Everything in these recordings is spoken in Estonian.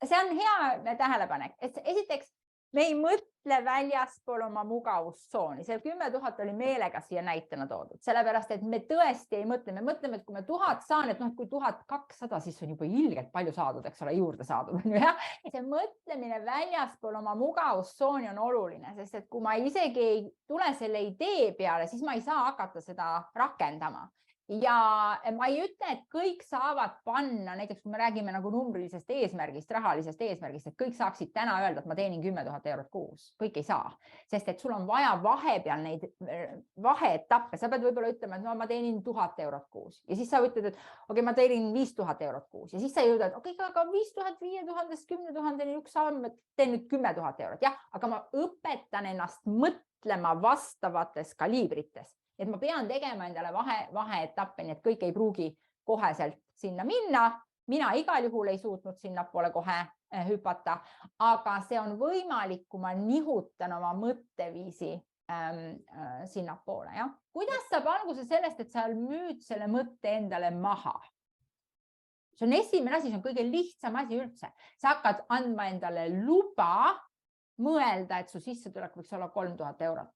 see on hea tähelepanek, et esiteks me ei mõtle väljaspool oma mugavustsooni. See 10 000 oli meelega siia näitena toodud, sellepärast, et me tõesti ei mõtle. Me mõtleme, et kui me 1000 saan, et kui 1200, siis on juba ilgelt palju saadud, eks ole, juurde saadud. See mõtlemine väljaspool oma mugavustsooni on oluline, sest et kui ma isegi ei tule selle idee peale, siis ma ei saa hakata seda rakendama. Ja ma ei ütle, et kõik saavad panna, näiteks kui me räägime nagu numbrilisest eesmärgist, rahalisest eesmärgist, et kõik saaksid täna öelda, et ma teenin 10 000 eurot kuus. Kõik ei saa, sest et sul on vaja vahepeal neid vaheetappe. Sa pead võib-olla ütlema, et no, ma teenin 1000 eurot kuus ja siis sa ütled, et okei, ma teenin 5000 eurot kuus ja siis sa jõudad, okei, aga 5000, 5000, 10 000 üks samm, teen nüüd 10 000 eurot. Jah, aga ma õpetan ennast mõtlema vastavates kaliibrites. Et ma pean tegema endale vaheetappe, nii et kõik ei pruugi koheselt sinna minna. Mina igal juhul ei suutnud sinna poole kohe hüpata, aga see on võimalik, kui ma nihutan oma mõtteviisi sinna poole. Ja? Kuidas saab alguse sellest, et sa müüd selle mõtte endale maha? See on esimene asi, see on kõige lihtsam asi üldse. Sa hakkad andma endale luba mõelda, et su sissetulek võiks olla 3000 eurot.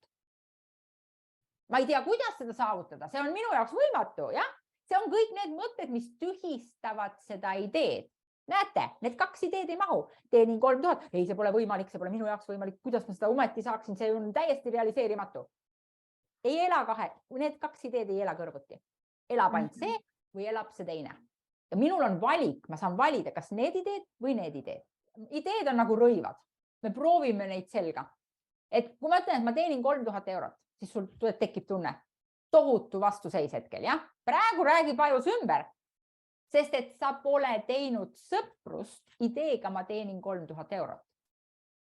Ma ei tea, kuidas seda saavutada. See on minu jaoks võimatu. Ja? See on kõik need mõtted, mis tühistavad seda ideed. Näete, need kaks ideed ei mahu. Teenin 3000. Ei, see pole võimalik, see pole minu jaoks võimalik. Kuidas ma seda ometi saaksin? See on täiesti realiseerimatu. Ei ela kahe. Need kaks ideed ei ela kõrvuti. Elab ainult see või elab see teine. Ja minul on valik. Ma saan valida, kas need ideed või need ideed. Ideed on nagu rõivad. Me proovime neid selga. Et kui ma ütlen, et ma teenin 3000 eurot, siis sul tekib tunne tohutu vastuseis hetkel. Ja? Praegu räägib ajus ümber, sest et sa pole teinud sõprust ideega, ma teenin 3000 eurot.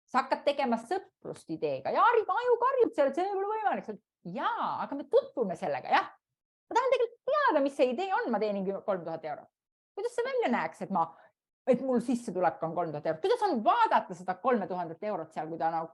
Sa hakkad tegema sõprust ideega ja aju karjub selle, et see ei ole võimalik. Jaa, aga me tutvume sellega. Ja? Ma tahan tegelikult teada, mis see idee on, ma teenin 3000 eurot. Kuidas see välja näeks, et mul sissetulek on 3000 eurot? Kuidas on vaadata seda 3000 eurot seal, kui ta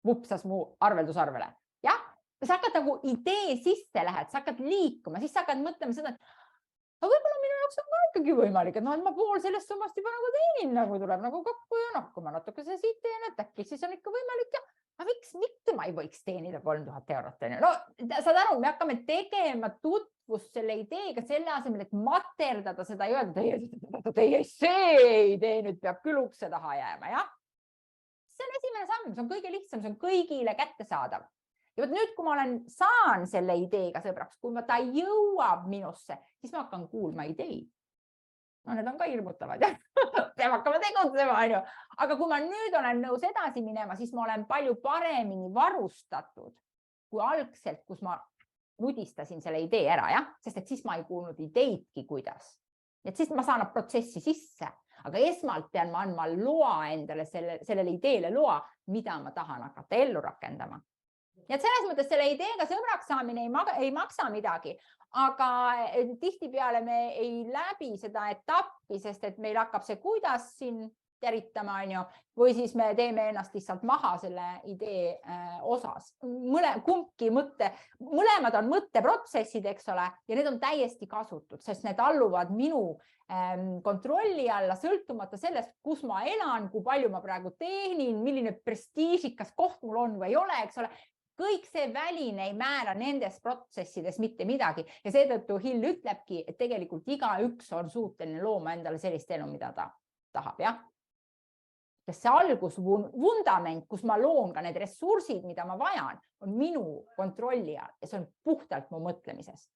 vupsas mu arveldusarvele? Jah, sa hakkad nagu idee sisse lähed, sa hakkad liikuma, siis sa hakkad mõtlema seda, et võib-olla minu jaoks on ka ikkagi võimalik, et ma pool sellest summast juba nagu teenin, nagu tuleb nagu kokku ja kui ma natuke see siit teen, et äkki siis on ikka võimalik ja miks mitte ma ei võiks teenida 3000 eurot. No, saad aru, me hakkame tegema tutvust selle ideega selle asemel, et materdada seda ja öelda, see idee nüüd peab küll ukse taha jääma, jah? See on esimene samm, see on kõige lihtsam, see on kõigile kättesaadav. Ja nüüd, kui ma saan selle ideega sõbraks, kui ta jõuab minusse, siis ma hakkan kuulma ideid. No need on ka hirmutavad, jah. Peab hakkama tegutsema, on ju. Aga kui ma nüüd olen nõus edasi minema, siis ma olen palju paremini varustatud kui algselt, kus ma nudistasin selle idee ära, jah? Sest et siis ma ei kuulnud ideidki, kuidas. Et siis ma saan protsessi sisse, aga esmalt pean ma andma loa endale sellele ideele loa, mida ma tahan hakata ellu rakendama. Ja selles mõttes selle ideega sõbraks saamine ei maksa midagi, aga tihtipeale me ei läbi seda etappi, sest et meil hakkab see kuidas siin teritama, on ju, või siis me teeme ennast lihtsalt maha selle idee osas. Mõlemad on mõtteprotsessid, eks ole, ja need on täiesti kasutud, sest need alluvad minu kontrolli alla, sõltumata sellest, kus ma elan, kui palju ma praegu teenin, milline prestiižikas koht mul on või ei ole, eks ole. Kõik see väline ei määra nendes protsessides mitte midagi ja seetõttu Hill ütlebki, et tegelikult igaüks on suuteline looma endale sellist elu, mida ta tahab, jah? Sest see algusvundament, kus ma loon ka need ressursid, mida ma vajan, on minu kontrolli all ja see on puhtalt mu mõtlemisest.